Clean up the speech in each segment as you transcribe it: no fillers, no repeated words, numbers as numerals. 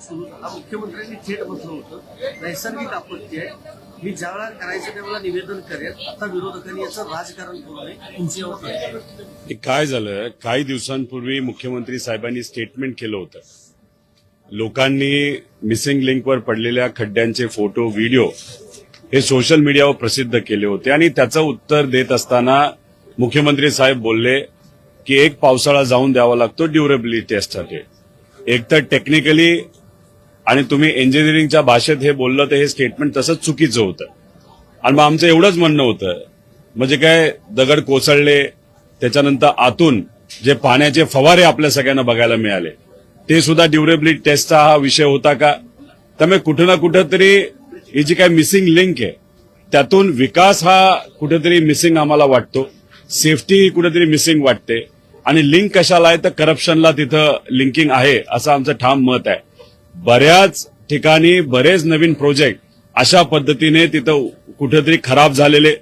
सुरू झाला. मुख्यमंत्र्यांनी थेट म्हटलं होतं नैसर्गिक आपत्ती आहे, मी ज्यावेळेला करायचं त्यावेळेला निवेदन करेल. आता विरोधकांनी याचं राजकारण करू नये, तुमची यावर काय झालं, काही दिवसांपूर्वी मुख्यमंत्री साहेबांनी स्टेटमेंट केलं होतं. लोकांनी मिसिंग लिंकवर पडलेल्या खड्ड्यांचे फोटो व्हिडिओ हे सोशल मीडियावर प्रसिद्ध केले होते आणि त्याचं उत्तर देत असताना मुख्यमंत्री साहेब बोलले की एक पावसाळा जाऊन द्यावा लागतो ड्युरेबिलिटी टेस्टसाठी. एक तर टेक्निकली आणि तुम्ही इंजिनिअरिंगच्या भाषेत हे बोललं तर हे स्टेटमेंट तसंच चुकीचं होतं. आणि मग आमचं एवढंच म्हणणं होतं, म्हणजे काय दगड कोसळले त्याच्यानंतर आतून जे पाण्याचे फवारे आपल्या सगळ्यांना बघायला मिळाले ते सुद्धा ड्युरेबिलिटी टेस्टचा हा विषय होता का? त्यामुळे कुठं ना कुठं तरी ही जी काही मिसिंग लिंक आहे त्यातून विकास हा कुठेतरी मिसिंग आम्हाला वाटतो, सेफ्टी ही कुठेतरी मिसिंग वाटते. आणि लिंक कशाला आहे तर करप्शनला तिथं लिंकिंग आहे असं आमचं ठाम मत आहे. बऱ्याच ठिकाणी बरेच नवीन प्रोजेक्ट अशा पद्धतीने तिथं कुठेतरी खराब झालेले,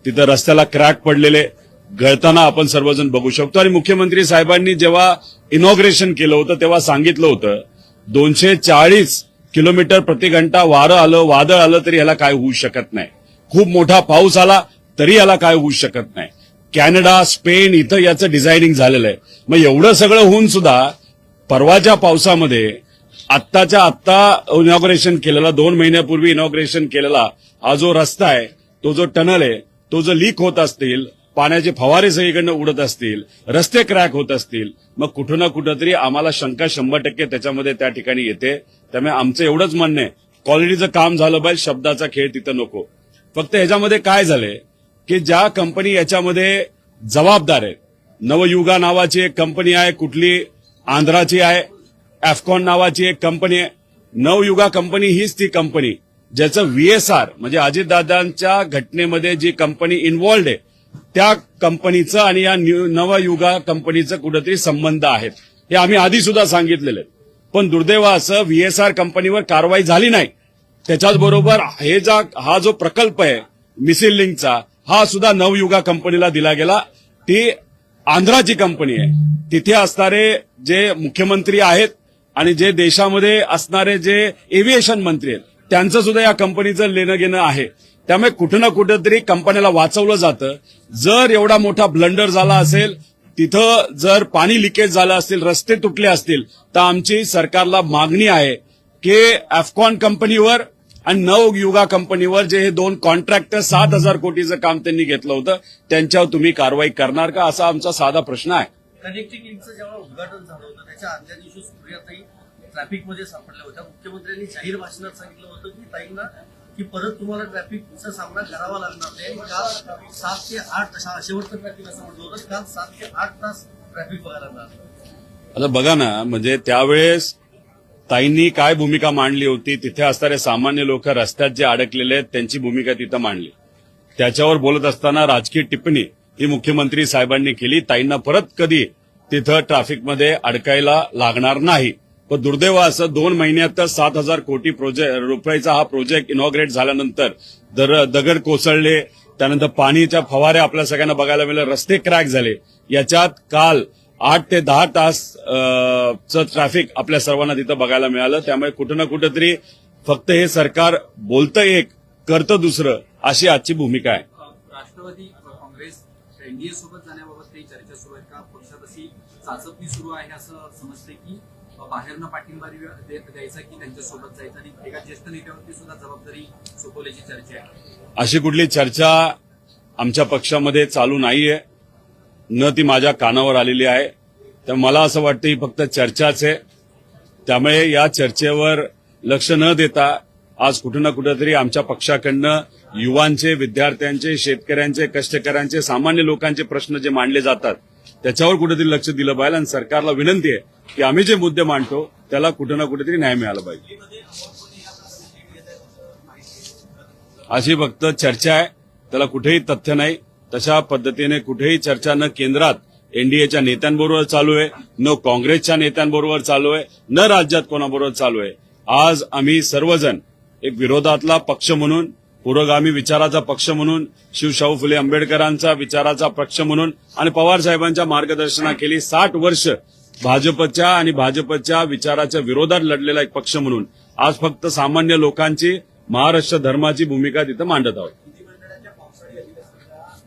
तिथं रस्त्याला क्रॅक पडलेले गळताना आपण सर्वजण बघू शकतो. आणि मुख्यमंत्री साहेबांनी जेव्हा इनॉग्रेशन केलं होतं तेव्हा सांगितलं होतं 240 किलोमीटर प्रति घंटा वारं आलं, वादळ आलं तरी याला काय होऊ शकत नाही. खूप मोठा पाऊस आला तरी याला काय होऊ शकत नाही. कॅनडा, स्पेन इथं याचं डिझायनिंग झालेलं आहे. मग एवढं सगळं होऊन सुद्धा परवाच्या पावसामध्ये आत्ताच्या आत्ता इनॉग्रेशन केलेला, 2 महिन्यापूर्वी इनॉग्रेशन केलेला हा जो रस्ता आहे, तो जो टनल आहे, तो जो लीक होत असतील, पाण्याचे फवारे सगळीकडनं उडत असतील, रस्ते क्रॅक होत असतील, मग कुठं ना कुठं तरी आम्हाला शंका 100% त्याच्यामध्ये त्या ठिकाणी येते. त्यामुळे आमचं एवढंच म्हणणं आहे, क्वालिटीचं काम झालं पाहिजे, शब्दाचा खेळ तिथं नको. फक्त ह्याच्यामध्ये काय झालंय की ज्या कंपनी याच्यामध्ये जबाबदार आहे, नवयुगा नावाची एक कंपनी आहे, कुठली आंध्राची आहे, एफकॉन नावाची एक कंपनी आहे. नवयुगा कंपनी हीच ती कंपनी ज्याचं VSR म्हणजे अजितदादांच्या घटनेमध्ये जी कंपनी इन्व्हॉल्ड आहे त्या कंपनीचं आणि या नवयुगा कंपनीचं कुठेतरी संबंध आहेत. हे आम्ही आधी सुद्धा सांगितलेलं आहे. पण दुर्दैवाचं VSR कंपनीवर कारवाई झाली नाही. त्याच्याच बरोबर हा जो प्रकल्प आहे मिसिंग लिंकचा हा सुद्धा नवयुगा कंपनीला दिला गेला. ती आंध्राची कंपनी आहे. तिथे असणारे जे मुख्यमंत्री आहेत आणि जे देशामध्ये असणारे जे एव्हिएशन मंत्री आहेत त्यांचं सुद्धा या कंपनीचं लेणं घेणं आहे. त्यामुळे कुठं ना कुठंतरी कंपनीला वाचवलं जातं. जर एवढा मोठा ब्लंडर झाला असेल, तिथं जर पाणी लिकेज झालं असतील, रस्ते तुटले असतील, तर आमची सरकारला मागणी आहे की एफकॉन कंपनीवर आणि नवयुगा कंपनीवर जे हे 2 कॉन्ट्रॅक्टर 7,000 कोटीचं काम त्यांनी घेतलं होतं त्यांच्यावर तुम्ही कारवाई करणार का, असा आमचा साधा प्रश्न आहे. कनेक्टिंग लिंकचं जेव्हा उद्घाटन झालं होतं त्याच्या आदल्या दिवशी सुप्रियाताई ट्रॅफिकमध्ये सापडल्या होत्या. मुख्यमंत्र्यांनी जाहीर भाषणात सांगितलं होतं की ताईंना की परत तुम्हाला ट्रॅफिकचा सामना करावा लागणार नाही. काल 7 ते 8 शेवटचं ट्रॅफिक असं म्हटलं होतं, काल 7 ते 8 तास ट्रॅफिक बघायला मिळालं. आता बघा ना, म्हणजे त्यावेळेस ताईंनी काय भूमिका मांडली होती, तिथे असणारे सामान्य लोक रस्त्यात जे अडकलेले आहेत त्यांची भूमिका तिथं मांडली. त्याच्यावर बोलत असताना राजकीय टिप्पणी ही मुख्यमंत्री साहेबांनी केली. ताईंना परत कधी तिथं ट्रॅफिकमध्ये अडकायला लागणार नाही. पण दुर्दैवाचं 2 महिन्यात 7,000 कोटी रुपयाचा हा प्रोजेक्ट इनॉग्रेट झाल्यानंतर दगड कोसळले, त्यानंतर पाणीच्या फवारे आपल्या सगळ्यांना बघायला मिळाले, रस्ते क्रॅक झाले. याच्यात काल 8 ते 10 तास ट्रॅफिक आपल्या सर्वांना तिथं बघायला मिळालं. त्यामुळे कुठं ना कुठंतरी फक्त हे सरकार बोलतं एक करतं दुसरं अशी आजची भूमिका आहे. राष्ट्रवादी काँग्रेस एनडीए सोबत जाण्याबाबत काही चर्चा सुरू आहे का? पक्षात अशी चाचपणी सुरू आहे असं समजते की बाहेरनं पाठिंबा द्यायचा की त्यांच्यासोबत जायचं आणि एका ज्येष्ठ नेत्यावरती सुद्धा जबाबदारी सोपवल्याची चर्चा आहे. अशी कुठली चर्चा आमच्या पक्षामध्ये चालू नाहीये, न ती माझ्या कानावर आलेली आहे. तर मला असं वाटतं ही फक्त चर्चाच आहे. त्यामुळे या चर्चेवर लक्ष न देता आज कुठं ना कुठंतरी आमच्या पक्षाकडनं युवांचे, विद्यार्थ्यांचे, शेतकऱ्यांचे, कष्टकऱ्यांचे, सामान्य लोकांचे प्रश्न जे मांडले जातात त्याच्यावर कुठेतरी लक्ष दिलं पाहिजे. आणि सरकारला विनंती आहे की आम्ही जे मुद्दे मांडतो त्याला कुठं ना कुठेतरी न्याय मिळाला पाहिजे. अशी फक्त चर्चा आहे, त्याला कुठेही तथ्य नाही. तशा पद्धतीने कुठेही चर्चा न केंद्रात एनडीएच्या नेत्यांबरोबर चालू आहे, न काँग्रेसच्या नेत्यांबरोबर चालू आहे, न राज्यात कोणाबरोबर चालू आहे. आज आम्ही सर्वजण एक विरोधातला पक्ष म्हणून, पुरोगामी विचाराचा पक्ष म्हणून, शिवशाहू फुले आंबेडकरांचा विचाराचा पक्ष म्हणून आणि पवार साहेबांच्या मार्गदर्शनाखाली 60 वर्ष भाजपच्या आणि भाजपच्या विचाराच्या विरोधात लढलेला एक पक्ष म्हणून आज फक्त सामान्य लोकांची महाराष्ट्र धर्माची भूमिका तिथं मांडत आहोत. विधिमंडळाच्या पावसाळी अधिवेशनाचा आज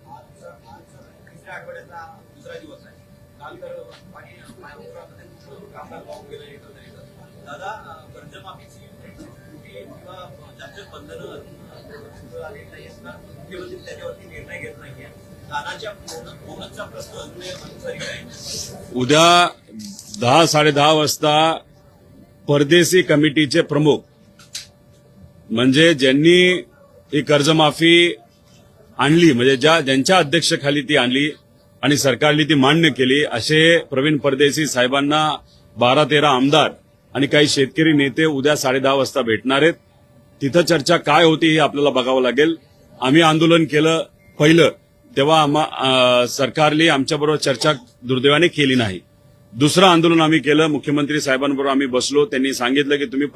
तिसऱ्या आठवड्याचा दुसरा दिवस आहे. काल तर महाराष्ट्रामध्ये कामगार पाहून गेले एकंदरीत. दादा, कर्जमाफीची कुठे किंवा जास्त बंधनं आलेली नाही असता मुख्यमंत्री त्याच्यावरती निर्णय घेत नाहीये. दादाच्या बोनसचा प्रश्न अजूनही अनुसरित आहे. उद्या 10-10:30 वाजता परदेशी कमिटीचे प्रमुख म्हणजे ज्यांनी ही कर्जमाफी आणली, म्हणजे ज्यांच्या अध्यक्षतेखाली ती आणली आणि सरकारने ती मान्य केली, असे प्रवीण परदेशी साहेबांना 12-13 आमदार आणि काही शेतकरी नेते उद्या 10:30 वाजता भेटणार आहेत. तिथं चर्चा काय होती हे आपल्याला बघावं लागेल. आम्ही आंदोलन केलं पहिलं तेव्हा सरकारने आमच्याबरोबर चर्चा दुर्दैवाने केली नाही. दुसरं आंदोलन आम्ही केलं, मुख्यमंत्री साहेबांबरोबर आम्ही बसलो. त्यांनी सांगितलं की तुम्ही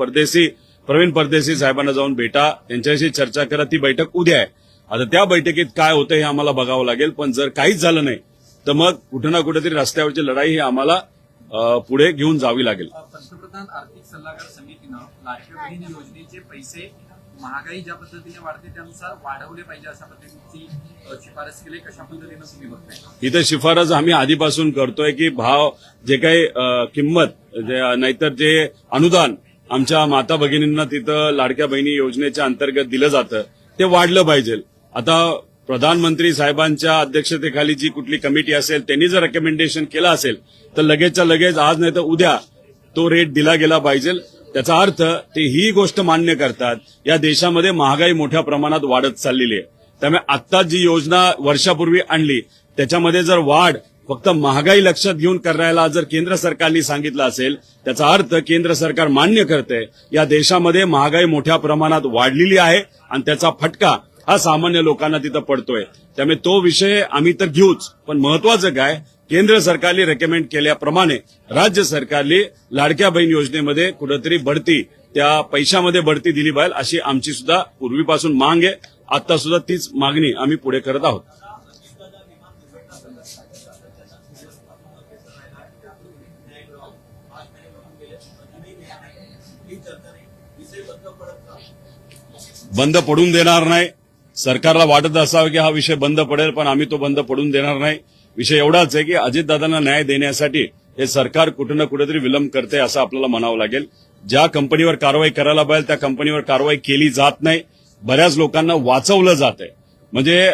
प्रवीण परदेशी साहेबांना जाऊन भेटा, त्यांच्याशी चर्चा करा. ती बैठक उद्या आहे. आता त्या बैठकीत काय होतं हे आम्हाला बघावं लागेल. पण जर काहीच झालं नाही तर मग कुठं ना कुठेतरी रस्त्यावरची लढाई ही आम्हाला पुढे घेऊन जावी लागेल. पंतप्रधान आर्थिक सल्लागार समितीनं लाडक्या बहीण योजनेचे पैसे महागाई ज्या पद्धतीने वाढते त्यानुसार वाढवले पाहिजे अशा पद्धतीची शिफारस केली. कशा पद्धतीनं तुम्ही बघताय? इथं शिफारस आम्ही आधीपासून करतोय की भाव जे काही किंमत नाहीतर जे अनुदान आमच्या माता भगिनींना तिथं लाडक्या बहिणी योजनेच्या अंतर्गत दिलं जातं ते वाढलं पाहिजे. आता प्रधानमंत्री साहेबांच्या अध्यक्षतेखाली जी कुठली कमिटी असेल त्यांनी जर रेकमेंडेशन केलं असेल तर लगेचच्या लगेच आज नाही तर उद्या तो रेट दिला गेला पाहिजे. त्याचा अर्थ ते ही गोष्ट मान्य करतात या देशामध्ये महागाई मोठ्या प्रमाणात वाढत चाललेली आहे. त्यामुळे आत्ताच जी योजना वर्षापूर्वी आणली त्याच्यामध्ये जर वाढ फक्त महागाई लक्षात घेऊन करायला जर केंद्र सरकारने सांगितलं असेल त्याचा अर्थ केंद्र सरकार मान्य करते या देशामध्ये महागाई मोठ्या प्रमाणात वाढलेली आहे आणि त्याचा फटका हा सामान्य लोकांना तिथं पडतोय. त्यामुळे तो विषय आम्ही तर घेऊच, पण महत्वाचं काय, केंद्र सरकारने रेकमेंड केल्याप्रमाणे राज्य सरकारने लाडक्या बहीण योजनेमध्ये कुठेतरी बढती, त्या पैशामध्ये बढती दिली पाहिजे अशी आमची सुद्धा पूर्वीपासून मांग आहे. आता सुद्धा तीच मागणी आम्ही पुढे करत आहोत. बंद पडून देणार नाही. सरकारला वाटत असावं की हा विषय बंद पडेल, पण आम्ही तो बंद पडून देणार नाही. विषय एवढाच आहे की अजितदादांना न्याय देण्यासाठी हे सरकार कुठं ना कुठेतरी विलंब करते असं आपल्याला म्हणावं लागेल. ज्या कंपनीवर कारवाई करायला पाहिजे त्या कंपनीवर कारवाई केली जात नाही. बऱ्याच लोकांना वाचवलं जात आहे. म्हणजे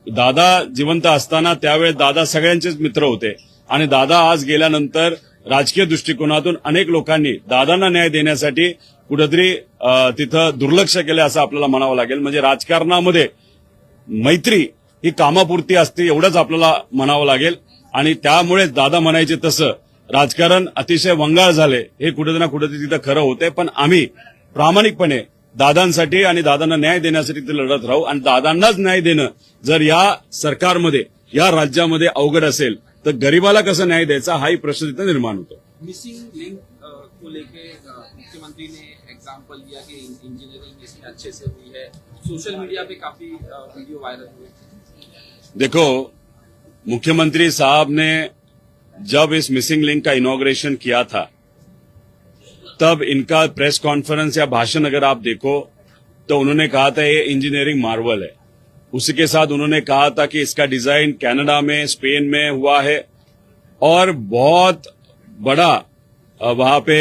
दादा जिवंत असताना त्यावेळेस दादा सगळ्यांचेच मित्र होते आणि दादा आज गेल्यानंतर राजकीय दृष्टिकोनातून अनेक लोकांनी दादांना न्याय देण्यासाठी कुठेतरी तिथं दुर्लक्ष केलं असं आपल्याला म्हणावं लागेल. म्हणजे राजकारणामध्ये मैत्री ही कामापुरती असते एवढंच आपल्याला म्हणावं लागेल. आणि त्यामुळे दादा म्हणायचे तसं राजकारण अतिशय वंगाळ झाले हे कुठे ना कुठेतरी तिथं खरं होते. पण आम्ही प्रामाणिकपणे दादांसाठी आणि दादांना न्याय देण्यासाठी ते लढत राहू. आणि दादांनाच न्याय देणं जर या सरकारमध्ये या राज्यामध्ये अवघड असेल तर गरीबाला कसं न्याय द्यायचा हाही प्रश्न तिथं निर्माण होतो. मिसिंग लिंक को लेके मुख्यमंत्री ने एग्जाम्पल दिया कि इंजीनियरिंग इसमें अच्छे से हुई है. सोशल मीडिया पे काफी वीडियो वायरल हुए. देखो, मुख्यमंत्री साहब ने जब इस मिसिंग लिंक का इनॉग्रेशन किया था तब इनका प्रेस कॉन्फ्रेंस या भाषण अगर आप देखो तो उन्होंने कहा था ये इंजीनियरिंग मार्वल है. उसी के साथ उन्होंने कहा था कि इसका डिजाइन कनाडा में, स्पेन में हुआ है और बहुत बड़ा वहां पे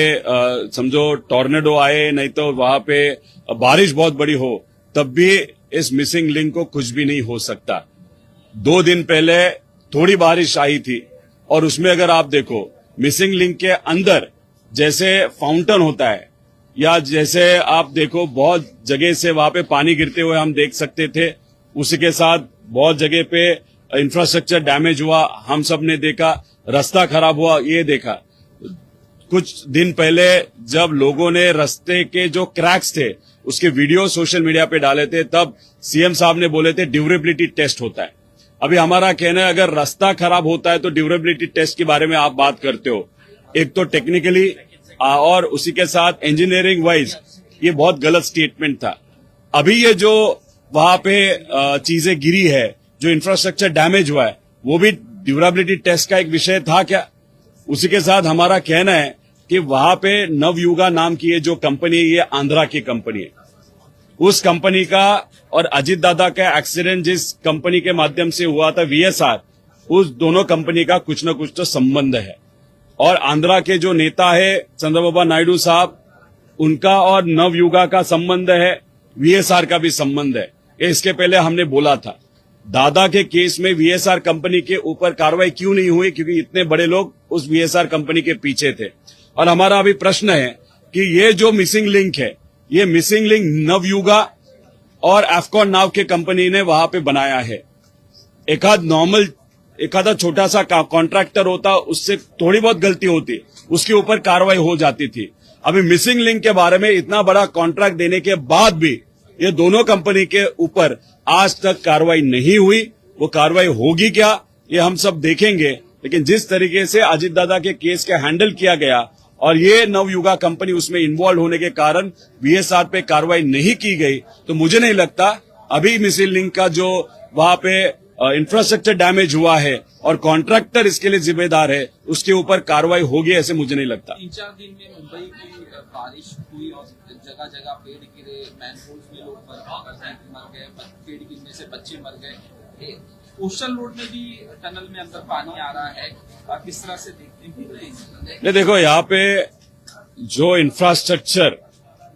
समझो टॉर्नेडो आए नहीं तो वहां पे बारिश बहुत बड़ी हो तब भी इस मिसिंग लिंक को कुछ भी नहीं हो सकता. 2 दिन पहले थोड़ी बारिश आई थी और उसमें अगर आप देखो मिसिंग लिंक के अंदर जैसे फाउंटेन होता है या जैसे आप देखो बहुत जगह से वहां पे पानी गिरते हुए हम देख सकते थे. उसी के साथ बहुत जगह पे इंफ्रास्ट्रक्चर डैमेज हुआ हम सब ने देखा, रास्ता खराब हुआ ये देखा. कुछ दिन पहले जब लोगों ने रास्ते के जो क्रैक्स थे उसके वीडियो सोशल मीडिया पे डाले थे तब सीएम साहब ने बोले थे ड्यूरेबिलिटी टेस्ट होता है. अभी हमारा कहना है अगर रास्ता खराब होता है तो ड्यूरेबिलिटी टेस्ट के बारे में आप बात करते हो. एक तो टेक्निकली और उसी के साथ इंजीनियरिंग वाइज ये बहुत गलत स्टेटमेंट था. अभी ये जो वहां पे चीजें गिरी है, जो इंफ्रास्ट्रक्चर डैमेज हुआ है, वो भी ड्यूरेबिलिटी टेस्ट का एक विषय था क्या? उसी के साथ हमारा कहना है कि वहां पे नवयुगा नाम की ये जो कंपनी है, ये आंध्रा की कंपनी है। उस कंपनी का और अजीत दादा का एक्सीडेंट जिस कंपनी के माध्यम से हुआ था, VSR, उस दोनों कंपनी का कुछ न कुछ तो संबंध है। और आंध्रा के जो नेता है चंद्रबाबू नायडू साहब, उनका और नवयुगा का संबंध है, VSR का भी संबंध है। ये इसके पहले हमने बोला था। दादा के केस में VSR कंपनी के ऊपर कार्रवाई क्यों नहीं हुई? क्योंकि इतने बड़े लोग उस VSR कंपनी के पीछे थे। और हमारा अभी प्रश्न है कि ये जो मिसिंग लिंक है, ये मिसिंग लिंक नवयुगा और एफकॉन नाव के कंपनी ने वहां पे बनाया है। एखादा छोटा सा कॉन्ट्रैक्टर होता, उससे थोड़ी बहुत गलती होती, उसके ऊपर कार्रवाई हो जाती थी। अभी मिसिंग लिंक के बारे में इतना बड़ा कॉन्ट्रैक्ट देने के बाद भी ये दोनों कंपनी के ऊपर आज तक कार्रवाई नहीं हुई। वो कार्रवाई होगी क्या, ये हम सब देखेंगे। लेकिन जिस तरीके से अजीत दादा के केस का हैंडल किया गया और ये नवयुगा कंपनी उसमें इन्वॉल्व होने के कारण VSR पे कार्रवाई नहीं की गई, तो मुझे नहीं लगता अभी मिसिंग लिंक का जो वहां पे इंफ्रास्ट्रक्चर डैमेज हुआ है और कॉन्ट्रैक्टर इसके लिए जिम्मेदार है, उसके ऊपर कार्रवाई होगी, ऐसे मुझे नहीं लगता। 3-4 दिन में मुंबई की बारिश हुई और जगह जगह पेड़ गिरे, मैनहोल्स में लोग मर गए, पेड़ गिरने से बच्चे मर गए। कोस्टल रोड में भी टनल में अंदर पानी आ रहा है, किस तरह से देखते हैं? ये देखो, यहाँ पे जो इंफ्रास्ट्रक्चर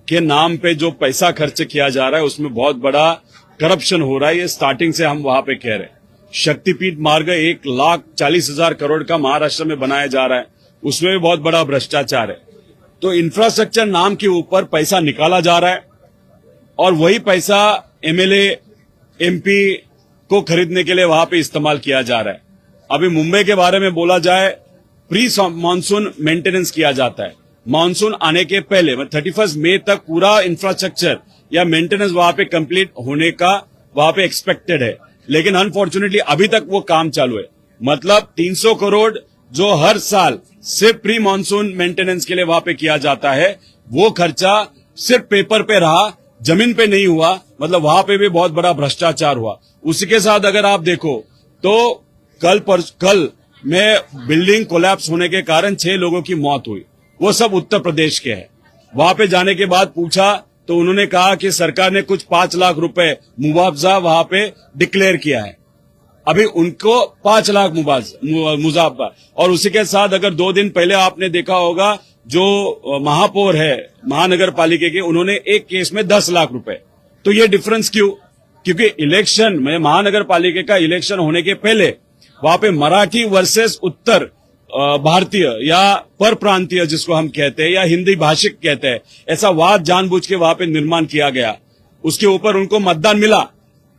के नाम पे जो पैसा खर्च किया जा रहा है, उसमें बहुत बड़ा करप्शन हो रहा है। ये स्टार्टिंग से हम वहां पे कह रहे हैं। शक्तिपीठ मार्ग 1,40,000 करोड़ का महाराष्ट्र में बनाया जा रहा है, उसमें भी बहुत बड़ा भ्रष्टाचार है। तो इंफ्रास्ट्रक्चर नाम के ऊपर पैसा निकाला जा रहा है और वही पैसा MLA MP को खरीदने के लिए वहां पे इस्तेमाल किया जा रहा है। अभी मुंबई के बारे में बोला जाए, प्री मानसून मेंटेनेंस किया जाता है। मानसून आने के पहले 31 मई तक पूरा इंफ्रास्ट्रक्चर या मेंटेनेंस वहां पे कंप्लीट होने का वहां पे एक्सपेक्टेड है, लेकिन अनफॉर्चुनेटली अभी तक वो काम चालू है। मतलब 300 करोड़ जो हर साल सिर्फ प्री मानसून मेंटेनेंस के लिए वहां पे किया जाता है, वो खर्चा सिर्फ पेपर पे रहा, जमीन पे नहीं हुआ। मतलब वहां पे भी बहुत बड़ा भ्रष्टाचार हुआ। उसी के साथ अगर आप देखो तो कल में बिल्डिंग कोलैप्स होने के कारण 6 लोगों की मौत हुई। वो सब उत्तर प्रदेश के हैं। वहां पे जाने के बाद पूछा तो उन्होंने कहा कि सरकार ने कुछ 5 लाख रुपए मुआवजा वहां पे डिक्लेयर किया है। अभी उनको 5 लाख मुआवजा। और उसी के साथ अगर 2 दिन पहले आपने देखा होगा, जो महापौर है महानगर पालिका के, उन्होंने एक केस में 10 लाख रुपए। तो ये डिफरेंस क्यों? क्योंकि इलेक्शन में महानगर पालिका का इलेक्शन होने के पहले वहां पे मराठी वर्सेस उत्तर भारतीय या पर प्रांतीय जिसको हम कहते हैं या हिंदी भाषिक कहते हैं, ऐसा वाद जानबूझ के वहां पे निर्माण किया गया। उसके ऊपर उनको मतदान मिला,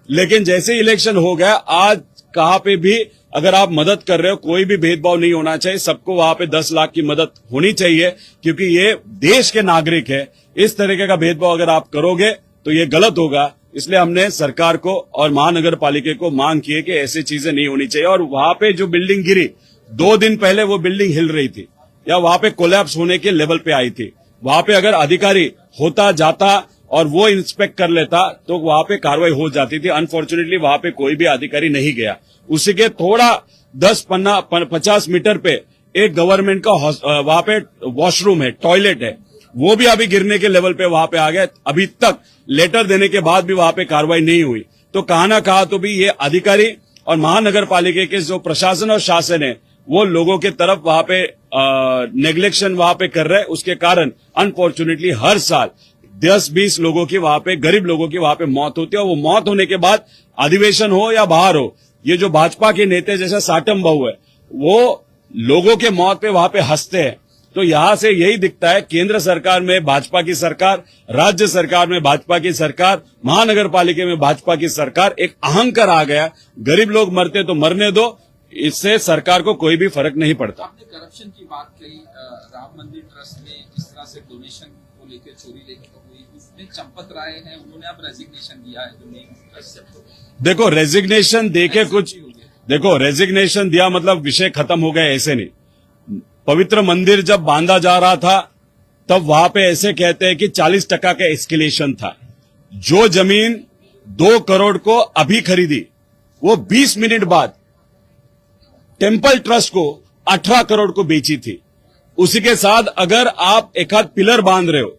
लेकिन जैसे इलेक्शन हो गया, आज कहां पे भी अगर आप मदद कर रहे हो, कोई भी भेदभाव नहीं होना चाहिए, सबको वहां पे 10 लाख की मदद होनी चाहिए, क्योंकि ये देश के नागरिक है। इस तरीके का भेदभाव अगर आप करोगे तो ये गलत होगा। इसलिए हमने सरकार को और महानगर पालिका को मांग की है कि ऐसी चीजें नहीं होनी चाहिए। और वहां पे जो बिल्डिंग गिरी, 2 दिन पहले वो बिल्डिंग हिल रही थी या वहां पे कोलैप्स होने के लेवल पे आई थी। वहां पे अगर अधिकारी होता जाता और वो इंस्पेक्ट कर लेता तो वहां पे कार्रवाई हो जाती थी। अनफॉर्चुनेटली वहां पे कोई भी अधिकारी नहीं गया। उसी के थोड़ा 10-50 मीटर पे एक गवर्नमेंट का वहां पे वॉशरूम है, टॉयलेट है, वो भी अभी गिरने के लेवल पे वहां पे आ गया। अभी तक लेटर देने के बाद भी वहां पे कार्रवाई नहीं हुई। तो कहा ना कहा तो भी ये अधिकारी और महानगर पालिका के जो प्रशासन और शासन है, वो लोगों के तरफ वहां पे नेग्लेक्शन वहां पे कर रहे हैं। उसके कारण अनफॉर्चुनेटली हर साल 10-20 लोगों की वहां पे, गरीब लोगों की वहां पे मौत होती है। और वो मौत होने के बाद अधिवेशन हो या बाहर हो, ये जो भाजपा के नेता जैसा साटम बाबू है, वो लोगों के मौत पे वहां पे हंसते हैं। तो यहां से यही दिखता है, केंद्र सरकार में भाजपा की सरकार, राज्य सरकार में भाजपा की सरकार, महानगर पालिका में भाजपा की सरकार, एक अहंकार आ गया। गरीब लोग मरते तो मरने दो, इससे सरकार को कोई भी फर्क नहीं पड़ता। आपने करप्शन की बात कही, राम मंदिर ट्रस्ट में जिस तरह से डोनेशन को लेकर चोरी हुई, उसमें चंपत राय है, उन्होंने अब रेजिग्नेशन दिया है। जो मेन देखो, रेजिग्नेशन देके कुछ, देखो रेजिग्नेशन दिया मतलब विषय खत्म हो गया, ऐसे नहीं। पवित्र मंदिर जब बांधा जा रहा था तब वहां पे ऐसे कहते हैं कि 40% का एस्केलेशन था। जो जमीन 2 करोड़ को अभी खरीदी, वो 20 मिनट बाद टेम्पल ट्रस्ट को 18 करोड़ को बेची थी। उसी के साथ अगर आप एक आध पिलर बांध रहे हो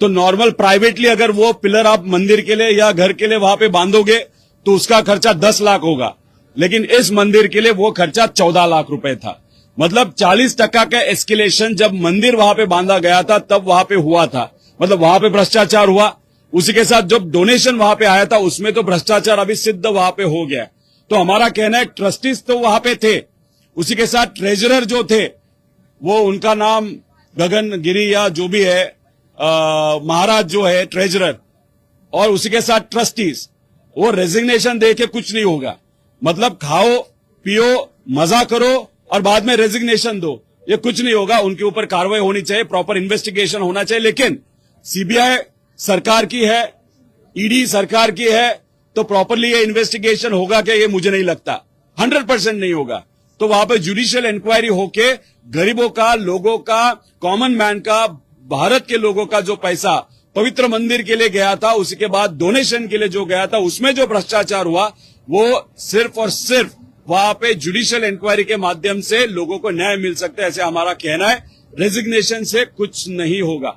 तो नॉर्मल प्राइवेटली अगर वो पिलर आप मंदिर के लिए या घर के लिए वहां पे बांधोगे तो उसका खर्चा 10 लाख होगा, लेकिन इस मंदिर के लिए वो खर्चा 14 लाख रुपए था। मतलब 40% का एस्केलेशन जब मंदिर वहां पे बांधा गया था तब वहां पे हुआ था, मतलब वहां पे भ्रष्टाचार हुआ। उसी के साथ जब डोनेशन वहां पे आया था उसमें तो भ्रष्टाचार अभी सिद्ध वहां पे हो गया। तो हमारा कहना है ट्रस्टीज तो वहां पे थे, उसी के साथ ट्रेजरर जो थे वो उनका नाम गगन गिरी या जो भी है महाराज जो है ट्रेजरर, और उसी के साथ ट्रस्टीज, वो रेजिग्नेशन दे के कुछ नहीं होगा। मतलब खाओ पियो मजा करो और बाद में रेजिग्नेशन दो, ये कुछ नहीं होगा। उनके ऊपर कार्रवाई होनी चाहिए, प्रॉपर इन्वेस्टिगेशन होना चाहिए। लेकिन सीबीआई सरकार की है, ईडी सरकार की है, तो प्रॉपरली ये इन्वेस्टिगेशन होगा क्या, ये मुझे नहीं लगता, 100% नहीं होगा। तो वहां पे जुडिशियल इंक्वायरी होके गरीबों का, लोगों का, कॉमन मैन का, भारत के लोगों का जो पैसा पवित्र मंदिर के लिए गया था, उसी के बाद डोनेशन के लिए जो गया था, उसमें जो भ्रष्टाचार हुआ वो सिर्फ और सिर्फ वहां पे जुडिशियल इंक्वायरी के माध्यम से लोगों को न्याय मिल सकता है, ऐसे हमारा कहना है। रेजिग्नेशन से कुछ नहीं होगा।